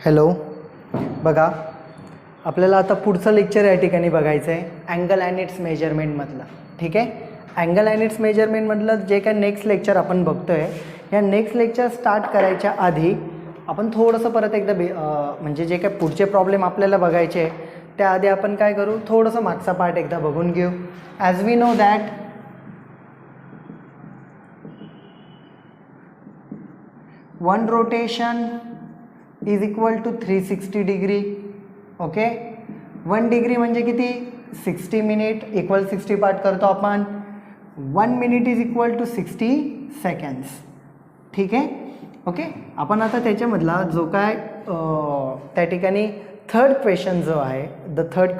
Hello, बघा आपल्याला आता पुढचं लेक्चर या ठिकाणी बघायचं आहे अँगल अँड इट्स मेजरमेंटमधलं. ठीक आहे, अँगल अँड इट्स मेजरमेंटमधलं जे काय नेक्स्ट लेक्चर आपण बघतो आहे, या नेक्स्ट लेक्चर स्टार्ट करायच्या आधी आपण थोडंसं परत एकदा म्हणजे जे काय पुढचे प्रॉब्लेम आपल्याला बघायचे आहे त्याआधी आपण काय करू, थोडंसं मागचा पार्ट एकदा बघून घेऊ. As we know that one rotation is equal to 360 degree. Okay, 1 degree म्हणजे किती, 60 मिनिट. इक्वल 60 पार्ट करतो आपण. 1 minute is equal to 60 seconds. ठीक आहे, ओके. आपण आता त्याच्यामधला जो काय त्या ठिकाणी थर्ड क्वेश्चन जो आहे, द थर्ड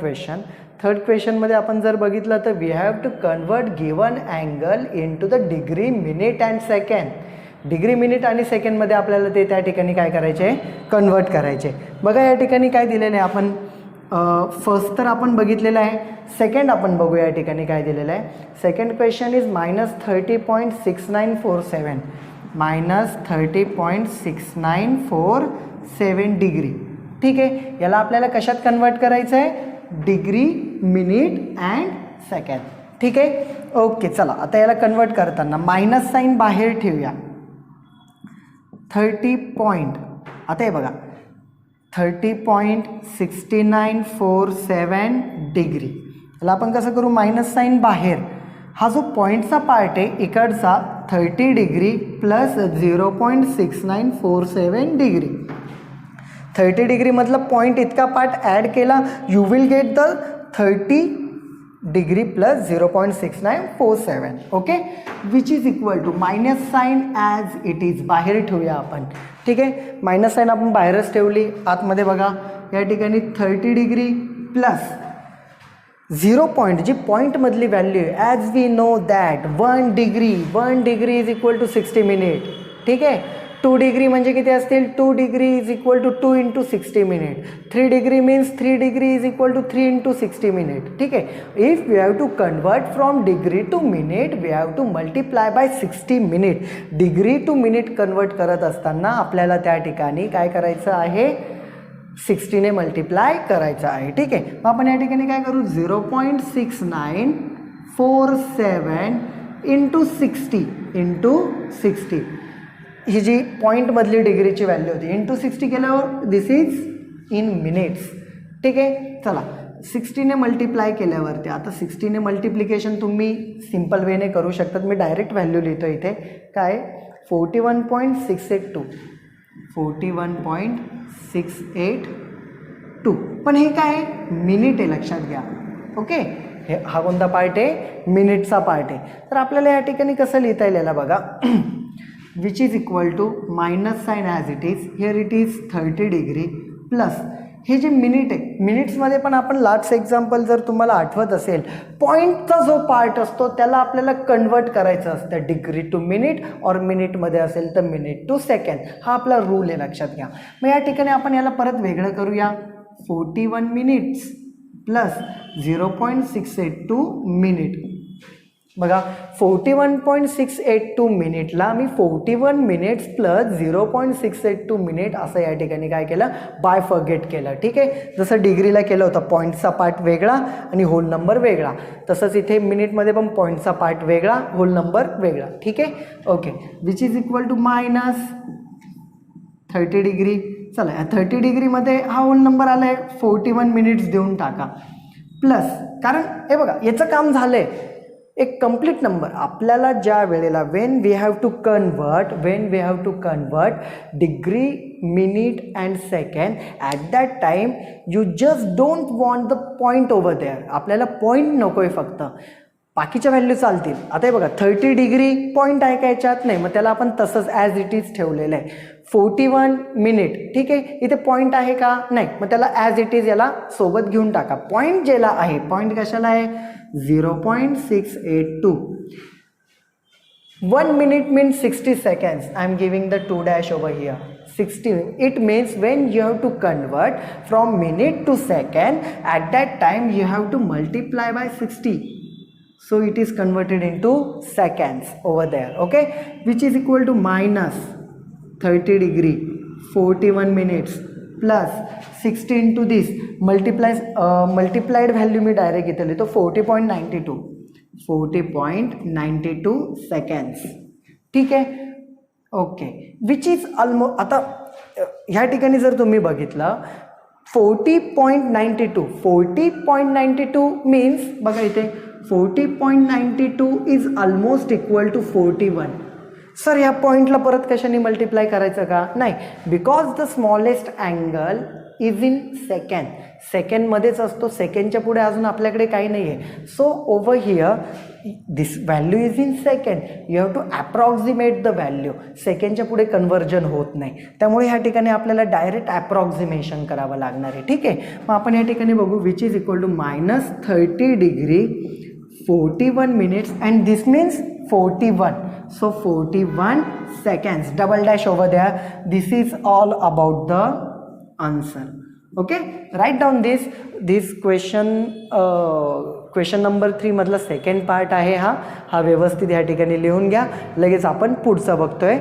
क्वेश्चनमध्ये आपण जर बघितलं तर we have to convert given angle into the degree, minute and second. Degree, minute आणि सेकंडमध्ये आपल्याला ते त्या ठिकाणी काय करायचे आहे, कन्वर्ट करायचे. बघा या ठिकाणी काय दिलेलं आहे, आपण फर्स्ट तर आपण बघितलेलं आहे. सेकंड आपण बघूया या ठिकाणी काय दिलेलं आहे. Second question is -30.6947 -30.6947 degree. ठीक आहे, याला आपल्याला कशात कन्वर्ट करायचं आहे, डिग्री, मिनिट अँड सेकंड. ठीक आहे, ओके. चला आता याला कन्वर्ट करताना मायनस साईन बाहेर ठेवूया. 30 पॉईंट, आता हे बघा 30.6947 डिग्री. याला आपण कसं करू, मायनस साईन बाहेर. हा जो पॉईंटचा पार्ट आहे इकडचा 30 डिग्री प्लस 0.6947 डिग्री. 30 डिग्रीमधला पॉईंट इतका पार्ट ॲड केला, you will get the 30 degree plus 0.6947. Okay, which is equal to minus sine as it is बाहेर ठेवूया आपण. ठीक आहे, मायनस साईन आपण बाहेरच ठेवली. आतमध्ये बघा या ठिकाणी 30 डिग्री प्लस 0 पॉईंट, जी पॉईंटमधली व्हॅल्यू आहे, as we know that 1 degree is equal to 60 minute. ठीक आहे, 2 डिग्री म्हणजे किती असतील, 2 degree is equal to 2 × 60 minute. 3 degree means 3 degree is equal to 3 × 60 minute. ठीक आहे, if we have to convert from degree to minute we have to multiply by 60 minute. Degree to minute convert करत असताना आपल्याला त्या ठिकाणी काय करायचं आहे, 60ने मल्टिप्लाय करायचं आहे. ठीक आहे, मग आपण या ठिकाणी काय करू, 0.6947 × 60 ही जी पॉईंटमधली डिग्रीची व्हॅल्यू होती, इंटू 60 केल्यावर दिस इज इन मिनिट्स. ठीक आहे, चला 60ने मल्टिप्लाय केल्यावरती, आता 60ने मल्टिप्लिकेशन तुम्ही सिम्पल वेने करू शकतात. मी डायरेक्ट व्हॅल्यू लिहितो इथे, काय 41.682 41.682. पण हे काय मिनिट आहे, लक्षात घ्या. ओके, हे हा कोणता पार्ट आहे, मिनिटचा पार्ट आहे. तर आपल्याला या ठिकाणी कसं लिहिता येईल याला बघा, which is equal to minus sign as it is, here it is 30 degree plus हे जे मिनिट आहे, मिनिट्समध्ये पण आपण लास्ट एक्झाम्पल जर तुम्हाला आठवत असेल, पॉईंटचा जो पार्ट असतो त्याला आपल्याला कन्वर्ट करायचं असतं डिग्री टू मिनिट, और मिनिटमध्ये असेल तर मिनिट टू सेकंड. हा आपला रूल आहे, लक्षात घ्या. मग या ठिकाणी आपण याला परत वेगळं करूया. 41 मिनिट्स प्लस 0.682 मिनिट. बघा 41.682 मिनिटला मी 41 मिनिट्स प्लस 0.682 मिनिट असं या ठिकाणी काय केलं, बायफर्गेट केलं. ठीक आहे, जसं डिग्रीला केलं होतं पॉईंटचा पार्ट वेगळा आणि होल नंबर वेगळा, तसंच इथे मिनिटमध्ये पण पॉईंटचा पार्ट वेगळा, होल नंबर वेगळा. ठीक आहे, okay. Which is equal to minus 30 degree. चला या 30 डिग्रीमध्ये हा होल नंबर आला आहे, 41 मिनिट्स देऊन टाका प्लस, कारण हे बघा याचं काम झालं आहे, एक कंप्लीट नंबर. आपल्याला ज्या वेळेला when we have to convert degree, minute and second, at that time you just don't want the point over there. आपल्याला पॉईंट नको आहे, फक्त बाकीच्या व्हॅल्यू चालतील. आता हे बघा 30 डिग्री पॉईंट आहे का याच्यात, नाही, मग त्याला आपण तसंच ॲज इट इज ठेवलेलं आहे. 41 मिनिट, ठीक आहे, इथे पॉईंट आहे का, नाही, मग त्याला ॲज इट इज याला सोबत घेऊन टाका. पॉईंट ज्याला आहे, पॉईंट कशाला आहे, 0.682. 1 minute means 60 seconds. I am giving the 2 dash over here. 60. It means when you have to convert from minute to second, at that time you have to multiply by 60. So it is converted into seconds over there. Okay, which is equal to minus 30 degree 41 minutes plus 60 into this multiplied value me direct इथे लिहितो 40.92 seconds. ठीक आहे. Okay, which is almost, आता ह्या ठिकाणी जर तुम्ही बघितलं 40.92 मीन्स बघा इथे 40.92 is almost equal to 41. Sir ह्या पॉईंटला परत कशाने मल्टिप्लाय करायचं का? नाही, because the smallest angle is in second. सेकंडमध्येच असतो, सेकंडच्या पुढे अजून आपल्याकडे काही नाही आहे. So over here this value is in second, you have to approximate the value. सेकंडच्या पुढे कन्व्हर्जन होत नाही, त्यामुळे ह्या ठिकाणी आपल्याला डायरेक्ट ॲप्रॉक्झिमेशन करावं लागणार आहे. ठीक आहे, मग आपण या ठिकाणी बघू which is equal to -30 degree 41 minutes and this means 41. So 41 seconds, double dash over there. This is all about the answer. Okay, write down this question. Question number 3 मधला सेकंड पार्ट आहे हा व्यवस्थित या ठिकाणी लिहून घ्या. लगेच आपण पुढचं बघतोय.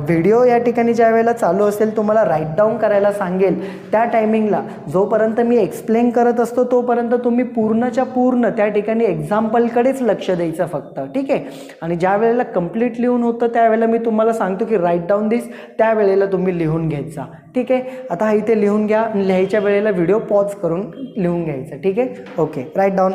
व्हिडिओ या ठिकाणी ज्या वेळेला चालू असेल तुम्हाला राईट डाऊन करायला सांगेल त्या टायमिंगला, जोपर्यंत मी एक्सप्लेन करत असतो तोपर्यंत तुम्ही पूर्णच्या पूर्ण त्या ठिकाणी एक्झाम्पलकडेच लक्ष द्यायचं फक्त. ठीक आहे, आणि ज्या वेळेला कंप्लीट लिहून होतं त्यावेळेला मी तुम्हाला सांगतो की राईट डाऊन दिस, त्यावेळेला तुम्ही लिहून घ्यायचा. ठीक आहे, आता हा इथे लिहून घ्या. लिहायच्या वेळेला व्हिडिओ पॉज करून लिहून घ्यायचं. ठीक आहे, okay, write down.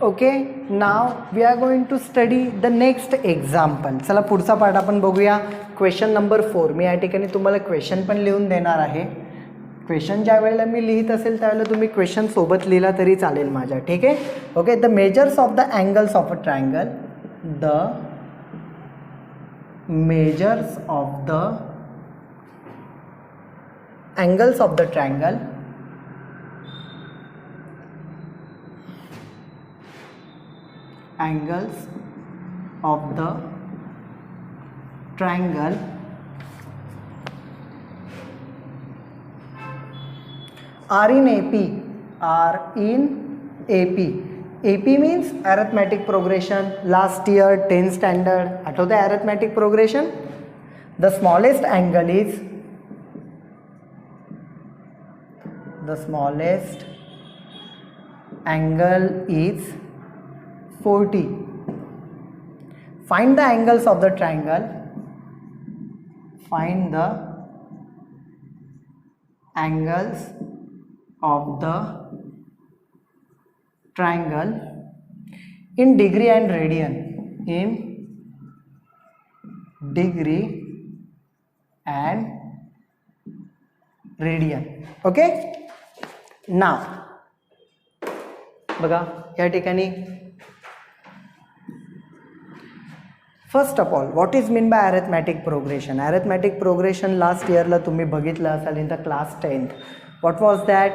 Okay, now we are going to study the next example. चला पुढचा पार्ट आपण बघूया. Question number 4. मी या ठिकाणी तुम्हाला क्वेश्चन पण लिहून देणार आहे. क्वेश्चन ज्या वेळेला मी लिहित असेल त्यावेळेला तुम्ही क्वेश्चन सोबत लिहिला तरी चालेल माझ्या. ठीक आहे, okay. The measures of the angles of a triangle, the measures of the angles of the triangle are in AP. AP means arithmetic progression. Last year 10th standard आठवते arithmetic progression. The smallest angle is 40. Find the angles of the triangle. Find the angles of the triangle in degree and radian. In degree and radian. Okay. नाव बघा या ठिकाणी first of all what is mean by arithmetic progression. Arithmetic progression last इयरला तुम्ही बघितलं असाल in the class 10th. What was that?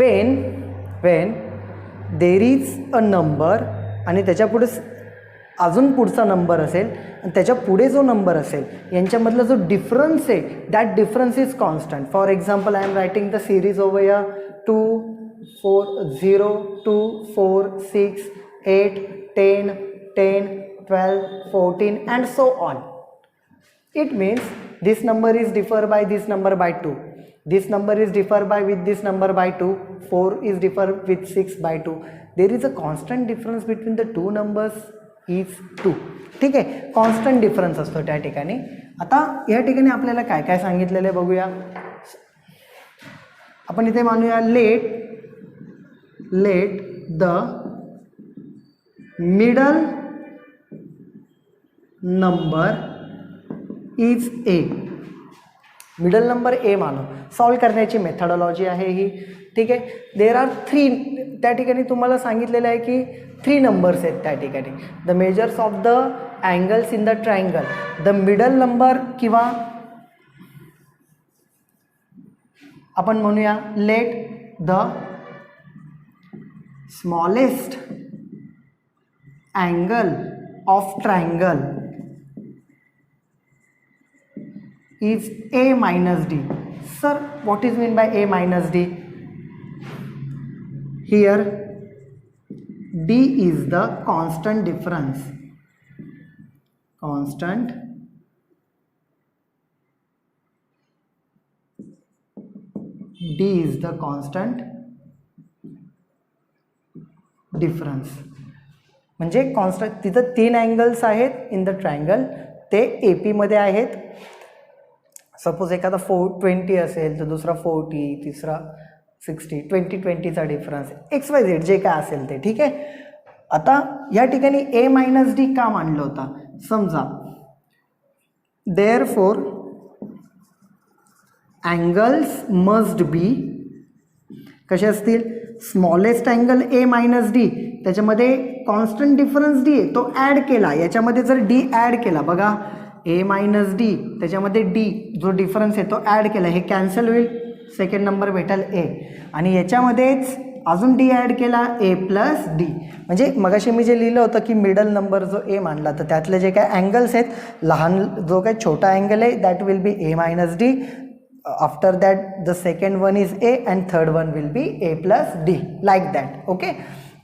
When there is a number आणि त्याच्यापुढे अजून पुढचा नंबर असेल आणि त्याच्या पुढे जो नंबर असेल यांच्यामधला जो डिफरन्स आहे that difference is constant. For example I am writing the series over here 2 4 0 2 4 6 8 10 10 12 14 and so on. It means this number is differ by this number by 2. This number is differ by with this number by 2. 4 is differ with 6 by 2. There is a constant difference between the two numbers is 2. ठीक आहे, constant difference असतो त्या ठिकाणी. आता या ठिकाणी आपल्याला काय काय सांगितलेलं आहे बघूया. आपण इथे मानूया let the middle number is a. Middle number A मानू. सॉल्व करण्याची मेथडॉलॉजी आहे ही. ठीक आहे, देर आर 3. त्या ठिकाणी तुम्हाला सांगितलेलं आहे की 3 नंबर्स आहेत त्या ठिकाणी. The measures of the angles in the triangle, the middle number किंवा आपण म्हणूया let the smallest angle of triangle is a minus d. Sir, what is mean by a minus d? Here d is the constant difference. constant d is the constant difference. म्हणजे constant तिथं 3 angles आहेत in the triangle, ते ए पीमध्ये आहेत. Suppose एखादा 420 असेल तर दुसरा 40, तिसरा 60, 20-20चा डिफरन्स, XYZ जे काय असेल ते. ठीक आहे. आता या ठिकाणी A मायनस डी का मांडलं होता समजा. देअरफॉर अँगल्स मस्ट बी कसे असतील, smallest angle A minus D, त्याच्यामध्ये कॉन्स्टंट डिफरन्स डी आहे तो ॲड केला, याच्यामध्ये जर डी ॲड केला बघा, ए मायनस डी त्याच्यामध्ये डी जो डिफरन्स आहे तो ॲड केला, हे कॅन्सल होईल, सेकंड नंबर भेटेल ए. आणि याच्यामध्येच अजून डी ॲड केला, ए प्लस डी. म्हणजे मगाशी मी जे लिहिलं होतं की मिडल नंबर जो ए मानला, तर त्यातले जे काय अँगल्स आहेत, लहान जो काय छोटा अँगल आहे that will be a minus d. After that the second one is a and third one will be a plus d, like that. Okay.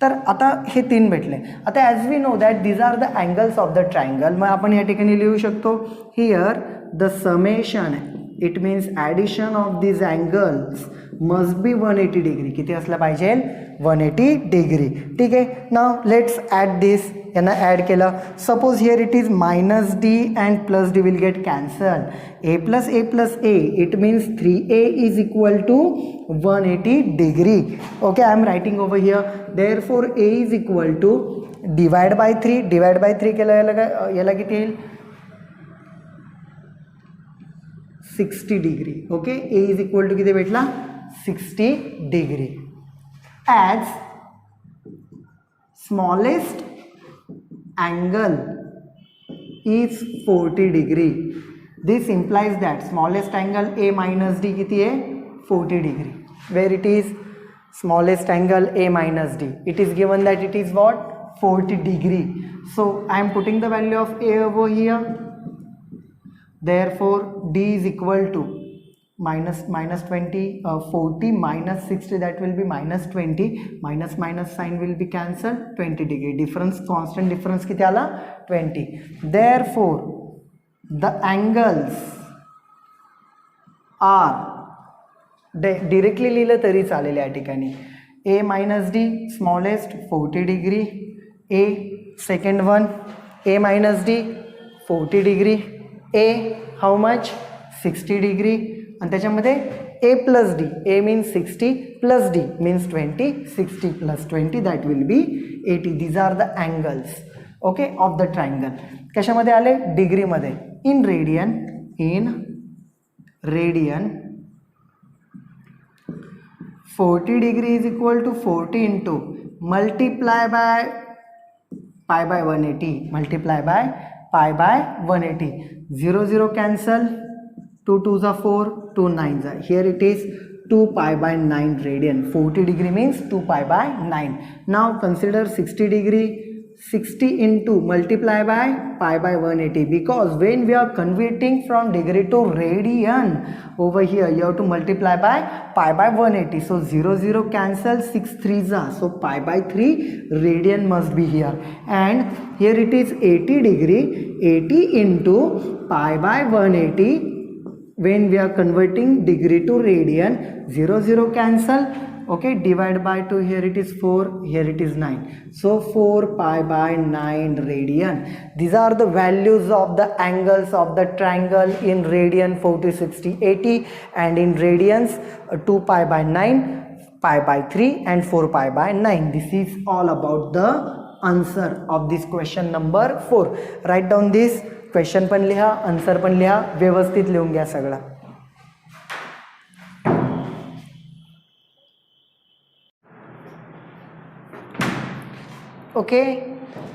तर आता हे 3 भेटले. आता as we know that these are the angles of the triangle. मग आपण या ठिकाणी लिहू शकतो here the summation, it means addition of these angles must be 180 degree. किती असलं पाहिजे, 180 डिग्री. ठीक आहे. नाव लेट्स ॲड दिस, यांना ॲड केलं. Suppose here it is minus d and plus d will get cancel. A plus a, it means 3a is equal to 180 degree. Okay, I am writing over here. Therefore a is equal to divide by 3 केलं, याला किती येईल, 60 degree. Okay, a is equal to किती भेटला, 60 degree. As smallest angle is 40 degree. This implies that smallest angle A minus D किती आहे, 40 degree. Where it is smallest angle A minus D, it is given that it is what, 40 degree. So I am putting the value of A over here. Therefore D is equal to minus 20, 40 minus 60, that will be minus 20, minus sign will be cancelled, 20 degree difference, constant difference किती आला, 20. Therefore the angles are, directly लिहिलं तरी चालेल या ठिकाणी, A minus D smallest 40 degree, A second one A minus D 40 degree, A how much, 60 degree. आणि त्याच्यामध्ये A plus D, A means 60 plus D means 20, 60 plus 20 that will be 80. These are the angles, okay, of the triangle. कशामध्ये आले, डिग्रीमध्ये. In radian 40 degree is equal to 40 into multiply by pi by 180, multiply by pi by 180. 0 0 cancel, 2 2s are 4, 2 9s are. Here it is 2 pi by 9 radian. 40 degree means 2 pi by 9. Now consider 60 degree. 60 into multiply by pi by 180, because when we are converting from degree to radian, over here you have to multiply by pi by 180. So 0 0 cancel, 6 3s are. So pi by 3 radian must be here. And here it is 80 degree. 80 into pi by 180. When we are converting degree to radian, 0 0 cancel, okay, divide by 2, here it is 4, here it is 9. So 4 pi by 9 radian. These are the values of the angles of the triangle in radian 40, 60, 80, and in radians 2 pi by 9, pi by 3 and 4 pi by 9. This is all about the answer of this question number 4. Write down this. Question पण लिहा, answer पण लिहा, व्यवस्थित लिहून घ्या सगळं. Okay,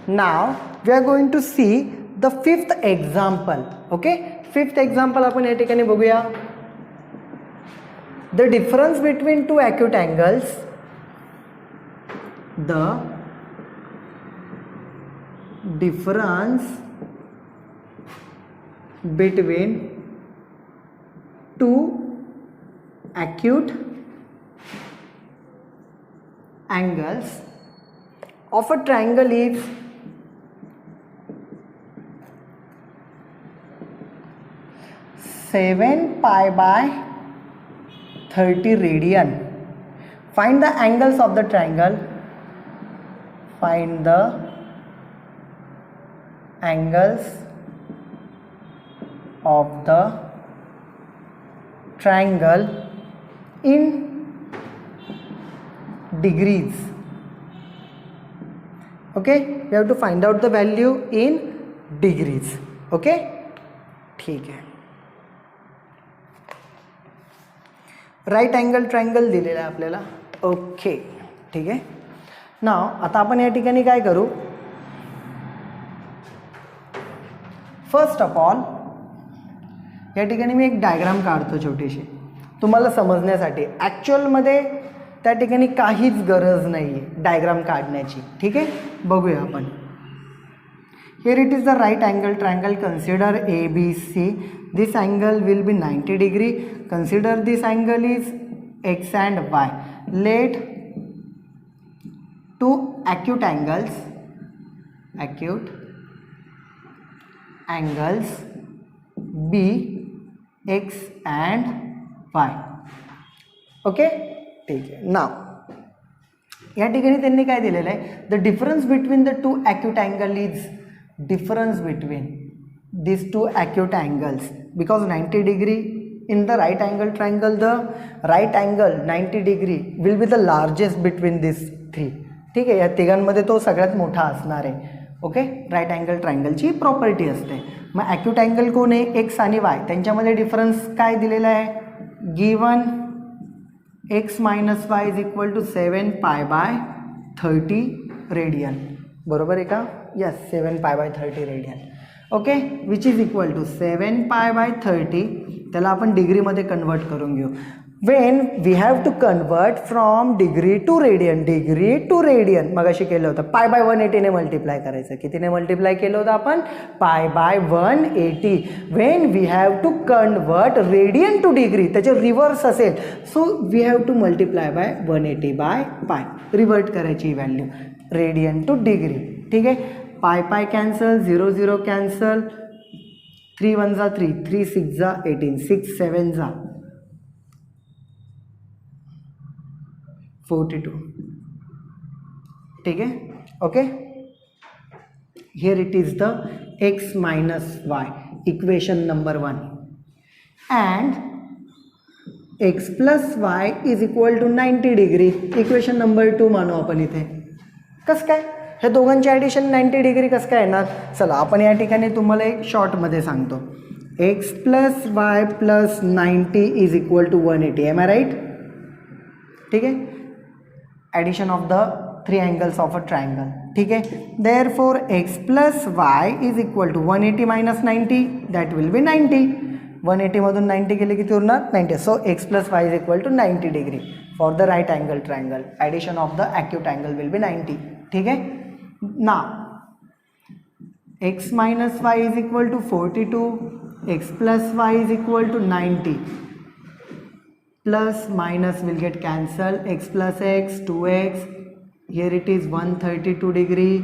now we are going to see the 5th example. Okay, 5th example आपण या ठिकाणी बघूया. The difference between 2 acute angles, the difference between 2 acute angles of a triangle is 7π/30 radian. Find the angles of the triangle. Find the angles of the triangle in degrees. Okay, we have to find out the value in degrees. Okay, ठीक है. Right angle triangle दिलेला आहे आपल्याला. Okay, ठीक आहे. नाव आता आपण या ठिकाणी काय करू, फर्स्ट ऑफ ऑल या ठिकाणी मी एक डायग्राम काढतो छोटीशी तुम्हाला समजण्यासाठी. ॲक्च्युअलमध्ये त्या ठिकाणी काहीच गरज नाही आहे डायग्राम काढण्याची. ठीक आहे, बघूया आपण. Here it is the right angle triangle. Consider ABC. This angle will be 90 degree. Consider this angle is X and Y. Let two acute angles be X and Y. Okay, ठीक आहे. नाव या ठिकाणी त्यांनी काय दिलेलं आहे, the difference between the two acute angle is difference between these two acute angles, because 90 degree in the right angle triangle, the right angle 90 degree will be the largest between these three. ठीक आहे, या तिघांमध्ये तो सगळ्यात मोठा असणार आहे. Okay, right angle ट्रायंगलची property असते. मग ॲक्यूट अँगल कोण आहे, एक्स आणि वाय, त्यांच्यामध्ये डिफरन्स काय दिलेला आहे, given x minus y is equal to 7π/30 radian. बरोबर आहे का, yes, 7π/30 radian. Okay, which is equal to 7π/30. त्याला आपण डिग्रीमध्ये कन्वर्ट करून घेऊ. When we have to convert from degree to radian. Degree to radian मगाशी केलं होतं, π/180 मल्टिप्लाय करायचं. कितीने मल्टिप्लाय केलं होतं आपण, π/180. When we have to convert radian to degree, त्याचे रिव्हर्स असेल, so we have to multiply by 180/π. Revert करायची व्हॅल्यू रेडियन टू डिग्री. ठीक आहे, π कॅन्सल, 0 0 कॅन्सल, 3 1 जा 3, 3 6 जा 18, 6 7 जा 42. ठीक आहे, okay. Here it is the x minus y, equation number 1, and x plus y is equal to 90 degree. Equation number 2 मानू आपण इथे. कसं काय हे दोघांची ॲडिशन 90 डिग्री कसं काय येणार. चला आपण या ठिकाणी तुम्हाला एक शॉर्टमध्ये सांगतो. x plus y plus 90 is equal to 180. Am I right. ठीक आहे, addition of the 3 angles of a triangle. ठीक आहे, therefore x plus y is equal to 180 minus 90, that will be 90. 180 मधून 90 गेले किती उरणार, 90. So x plus y is equal to 90 degree for the right angle triangle. Addition of the acute angle will be 90. ठीक आहे. Now x minus y is equal to 42, x plus y is equal to 90, plus minus will get cancelled, x plus x 2x, here it is 132 degree,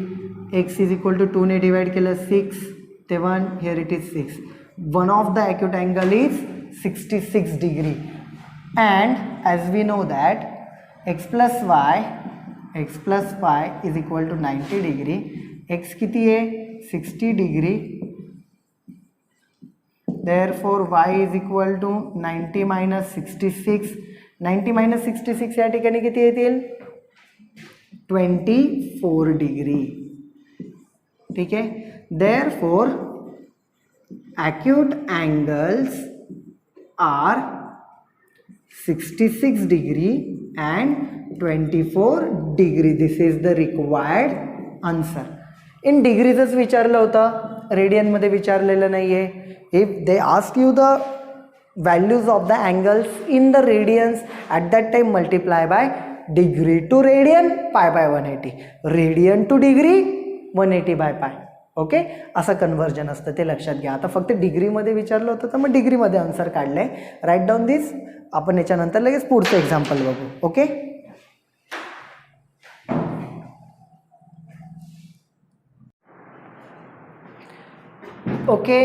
x is equal to 2 ने divide केलं 6 ते 1, here it is 6. One of the acute angle is 66 degree, and as we know that x plus y is equal to 90 degree. x किती आहे, 60 degree. therefore y is equal to 90 minus 66. 90 minus 66 या ठिकाणी किती येतील, 24 degree. ठीक आहे, therefore acute angles are 66 degree and 24 degree. This is the required answer. In degreesच विचारलं होतं, रेडियनमध्ये विचारलेलं नाही आहे. If they ask you the values of the angles in the radians, at that time multiply by degree to radian π/180, radian to degree 180/π. Okay, असं conversion असतं, ते लक्षात घ्या. आता फक्त डिग्रीमध्ये विचारलं होतं तर मग डिग्रीमध्ये आन्सर काढलं आहे. Right down this. आपण याच्यानंतर लगेच पुढचं एक्झाम्पल बघू. Okay, okay,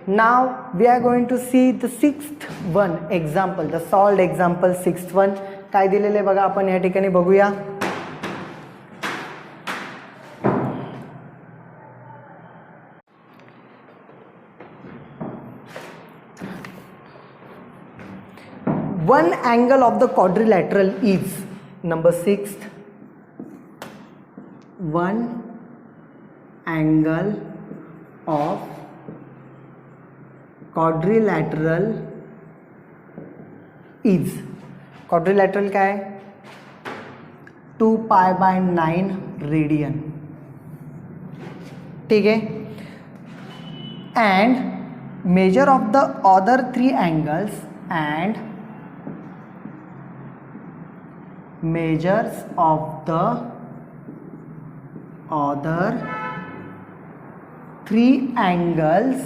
now we are going to see the 6th one example, the solved example 6th one. काय दिलेलं आहे बघा, आपण या ठिकाणी बघूया. One angle of the quadrilateral is, number 6th, one angle of quadrilateral is, quadrilateral क्या है, 2π/9 रेडियन. ठीक है. and measure of the other 3 angles and measures of the other 3 angles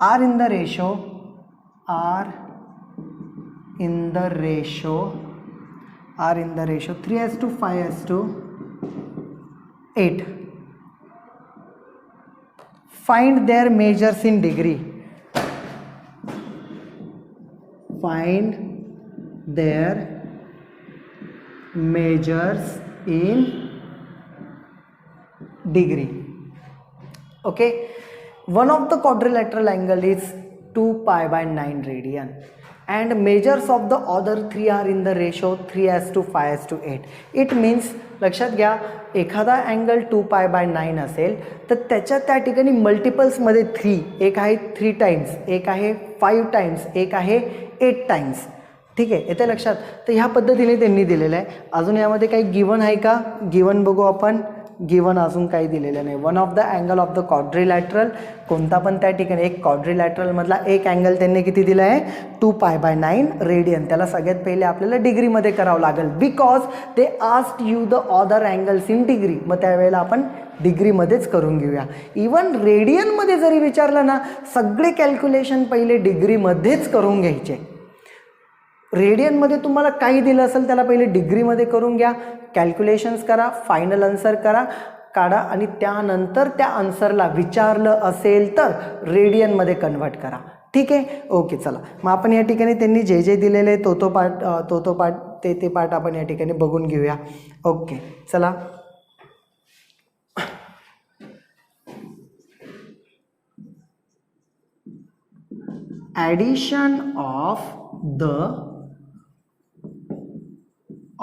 are in the ratio 3:5:8. Find their measures in degree. Find their measures in degree. Okay, one of the quadrilateral angle is 2π/9 radian and measures of the other 3 are in the ratio 3:5:8. It means, लक्षात घ्या, एखादा angle 2π/9 असेल तर त्याच्या त्या ठिकाणी मल्टिपल्समध्ये 3, एक आहे 3 टाइम्स, एक आहे 5 टाइम्स, एक आहे 8 टाइम्स. ठीक आहे, येते लक्षात. तर ह्या पद्धतीने त्यांनी दिलेलं आहे. अजून यामध्ये काही गिवन आहे का, गिवन बघू आपण. गिवन अजून काही दिलेलं नाही. One of the angle of the quadrilateral, कोणता पण त्या ठिकाणी एक क्वाड्रिलॅटरलमधला एक अँगल त्यांनी किती दिला आहे, 2π/9 रेडियन. त्याला सगळ्यात पहिले आपल्याला डिग्रीमध्ये करावं लागेल, because they asked you the other angles in degree. मग त्यावेळेला आपण डिग्रीमध्येच करून घेऊया. इवन रेडियनमध्ये जरी विचारलं ना, सगळे कॅल्क्युलेशन पहिले डिग्रीमध्येच करून घ्यायचे. रेडियनमध्ये तुम्हाला काही दिलं असेल त्याला पहिले डिग्रीमध्ये करून घ्या, कॅल्क्युलेशन्स करा, फायनल आन्सर काढा आणि त्यानंतर त्या आन्सरला विचारलं असेल तर रेडियनमध्ये कन्वर्ट करा. ठीक आहे, ओके. चला मग आपण या ठिकाणी त्यांनी जे जे दिलेले तो पार्ट ते पार्ट आपण या ठिकाणी बघून घेऊया. ओके, चला. Addition of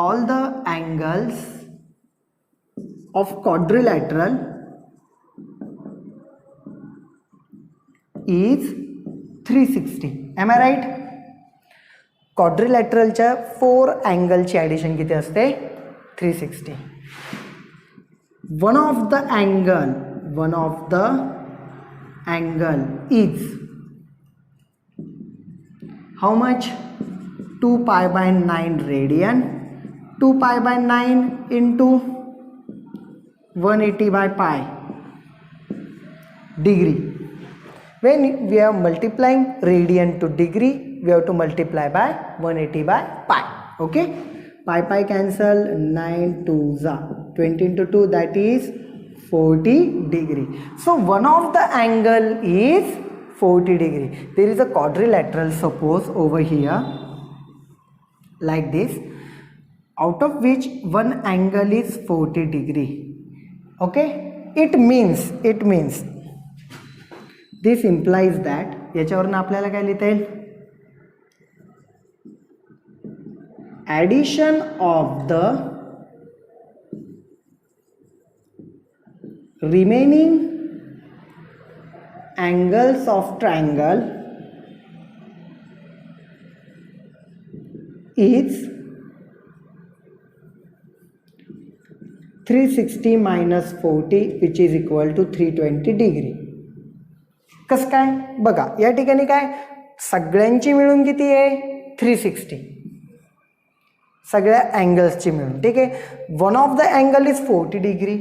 all the angles of quadrilateral is 360. Am I right? क्वाड्रिलॅटरलच्या 4 अँगलची ॲडिशन किती असते, 360. One of the angle is how much, 2π/9 radian. 2π/9 into 180/pi degree. When we are multiplying radian to degree, we have to multiply by 180/pi. Okay, pi cancel, 9 2s are 20 into 2, that is 40 degree. So one of the angle is 40 degree. There is a quadrilateral, suppose over here like this, out of which one angle is 40 degree. Okay, it means this implies that, याच्यावरून आपल्याला काय लिहिता येईल, addition of the remaining angles of triangle is 360 minus 40 which is equal to 320 degree. कसं काय बघा, या ठिकाणी काय सगळ्यांची मिळून किती आहे, 360, सगळ्या अँगल्सची मिळून. ठीक आहे, one of the angle is 40 degree.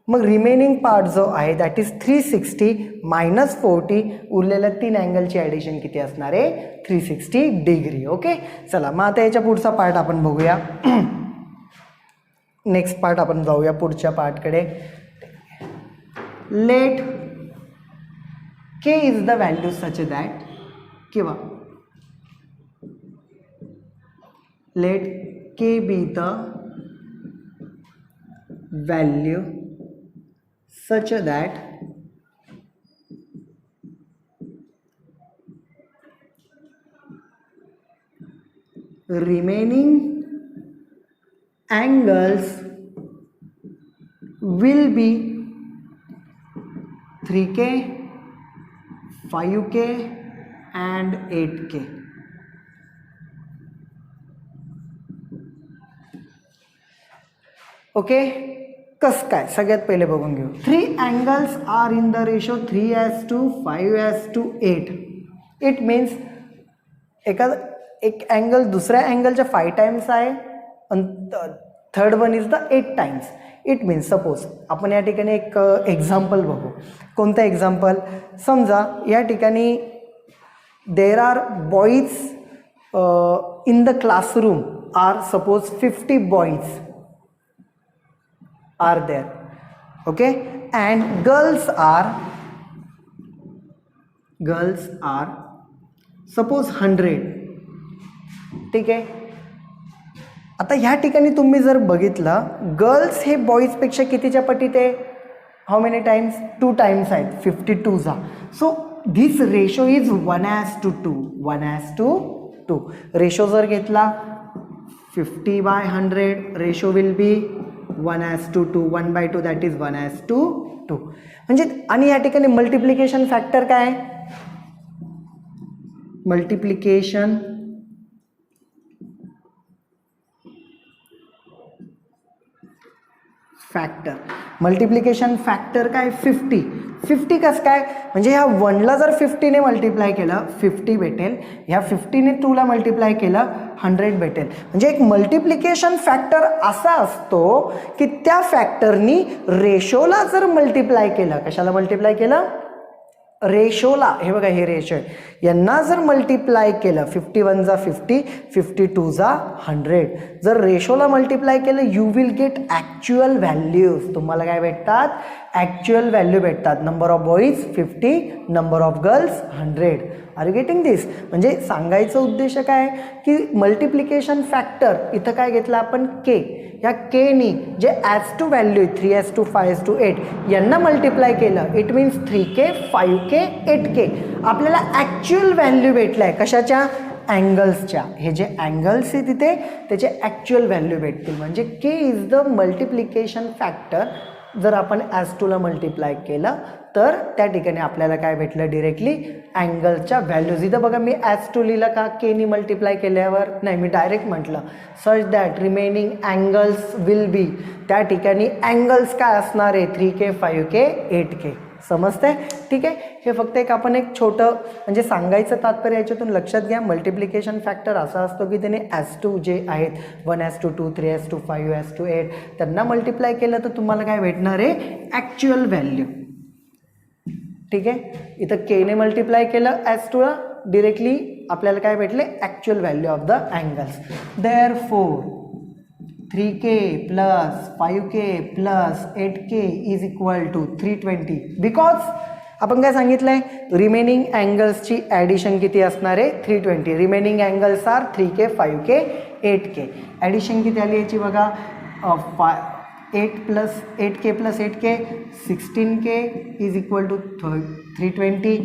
मग रिमेनिंग पार्ट जो आहे दॅट इज 360 मायनस 40, उरलेल्या 3 अँगलची ॲडिशन किती असणार आहे, 360 डिग्री. ओके, चला मग आता याच्या पुढचा पार्ट आपण बघूया. नेक्स्ट पार्ट आपण जाऊया पुढच्या पार्टकडे. Let k is the value such that किंवा let k be the value such that remaining angles will be 3k, 5k and 8k. Okay, कस काय सगळ्यात पहिले बघून घेऊ. 3 angles are in the ratio 3:5:8. It means एक अँगल दुसऱ्या अँगलच्या 5 times आहे आणि third one is the 8 times. It means suppose आपण या ठिकाणी एक एक्झाम्पल बघू. कोणतं एक्झाम्पल? समजा या ठिकाणी there are boys in the classroom are suppose 50 बॉईज are there, okay, and girls are suppose 100. ठीक आहे. आता ह्या ठिकाणी तुम्ही जर बघितलं गर्ल्स हे बॉईज पेक्षा कितीच्या पटीत आहे? How many times? 2 टाइम्स आहेत 52 जा. So this ratio is 1:2. 1:2. Ratio जर घेतला 50/100 ratio will be 1:2. 1/2 that is 1:2. म्हणजे आणि या ठिकाणी मल्टिप्लिकेशन फॅक्टर काय आहे? मल्टिप्लिकेशन फॅक्टर काय? 50 कसं काय? म्हणजे ह्या 1ला जर 50ने मल्टिप्लाय केलं 50 भेटेल, ह्या 50ने 2ला मल्टिप्लाय केलं 100 भेटेल. म्हणजे एक मल्टिप्लिकेशन फॅक्टर असा असतो की त्या फॅक्टरनी रेशोला जर मल्टिप्लाय केलं, कशाला मल्टिप्लाय केलं? रेशोला. हे बघा हे रेशो आहे, यांना जर मल्टिप्लाय केलं 51 जा 50, 52 जा 100. जर रेशोला मल्टिप्लाय केलं you will get actual values. तुम्हाला काय भेटतात? ॲक्च्युअल व्हॅल्यू भेटतात. Number of boys 50, number of girls 100. Are you getting this? म्हणजे सांगायचं उद्देश काय की मल्टिप्लिकेशन फॅक्टर इथं काय घेतलं आपण? के. या केनी जे ॲज टू व्हॅल्यू 3:5:8 यांना मल्टिप्लाय केलं. It means 3k, 5k, 8k. आपल्याला ॲक्च्युअल व्हॅल्यू भेटलं आहे कशाच्या? अँगल्सच्या. हे जे अँगल्स आहे तिथे त्याचे ॲक्च्युअल व्हॅल्यू भेटतील. म्हणजे के इज द मल्टिप्लिकेशन फॅक्टर. जर आपण ॲज टूला मल्टिप्लाय केलं तर त्या ठिकाणी आपल्याला काय भेटलं? डिरेक्टली अँगलच्या व्हॅल्यूज. इथं बघा मी ॲज टू लिहिलं का? केनी मल्टिप्लाय केल्यावर नाही, मी डायरेक्ट म्हटलं such that remaining angles will be. त्या ठिकाणी अँगल्स काय असणार आहे? 3k, 5k, 8k. समजतंय? ठीक आहे. हे फक्त आपण एक छोटं म्हणजे सांगायचं तात्पर्य याच्यातून लक्षात घ्या. मल्टिप्लिकेशन फॅक्टर असा असतो की त्याने ॲज टू जे आहेत 1:2, 3:5, 5:8 त्यांना मल्टिप्लाय केलं तर तुम्हाला काय भेटणार आहे? Actual value. ठीक आहे. इथं केने मल्टिप्लाय केलं ॲज टूला, डिरेक्टली आपल्याला काय भेटले? Actual value of the angles. Therefore 3k plus 5k plus 8k is equal to 320. Because आपण काय सांगितलंय? रिमेनिंग अँगल्सची ॲडिशन किती असणार आहे? 320. Remaining angles R 3k, 5k, 8k. Addition किती आली याची बघा? 8 plus 8k plus 8k 16k is equal to 320.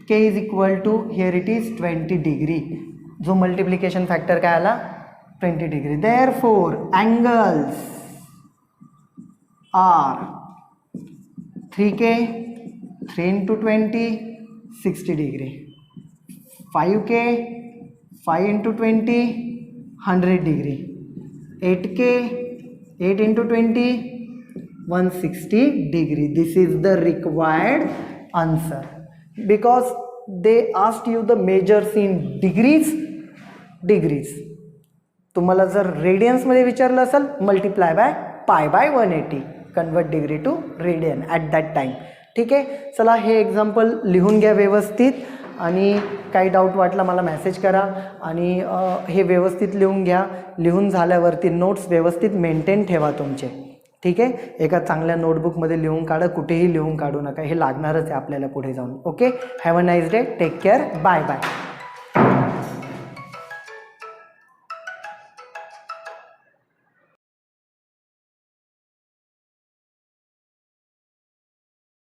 k is equal to here it is 20 degree. जो मल्टिप्लिकेशन फॅक्टर काय आला? 20 degree. Therefore angles are 3k, 3 into 20, 60 degree. 5k, 5 into 20, 100 degree. 8k, 8 into 20, 160 degree. This is the required answer because they asked you the measures in degrees. तुम्हाला जर रेडियन्समध्ये विचारलं असेल multiply by π/180. Convert degree to radian at that time. ठीक आहे. चला हे example लिहून घ्या व्यवस्थित आणि काही डाऊट वाटला मला मेसेज करा आणि हे व्यवस्थित लिहून घ्या. लिहून झाल्यावरती नोट्स व्यवस्थित मेंटेन ठेवा तुमचे. ठीक. ठीक आहे. एका चांगल्या नोटबुकमध्ये लिहून काढा, कुठेही लिहून काढू नका, हे लागणारच आहे आपल्याला पुढे जाऊन. Okay, have a nice day, take care, bye bye.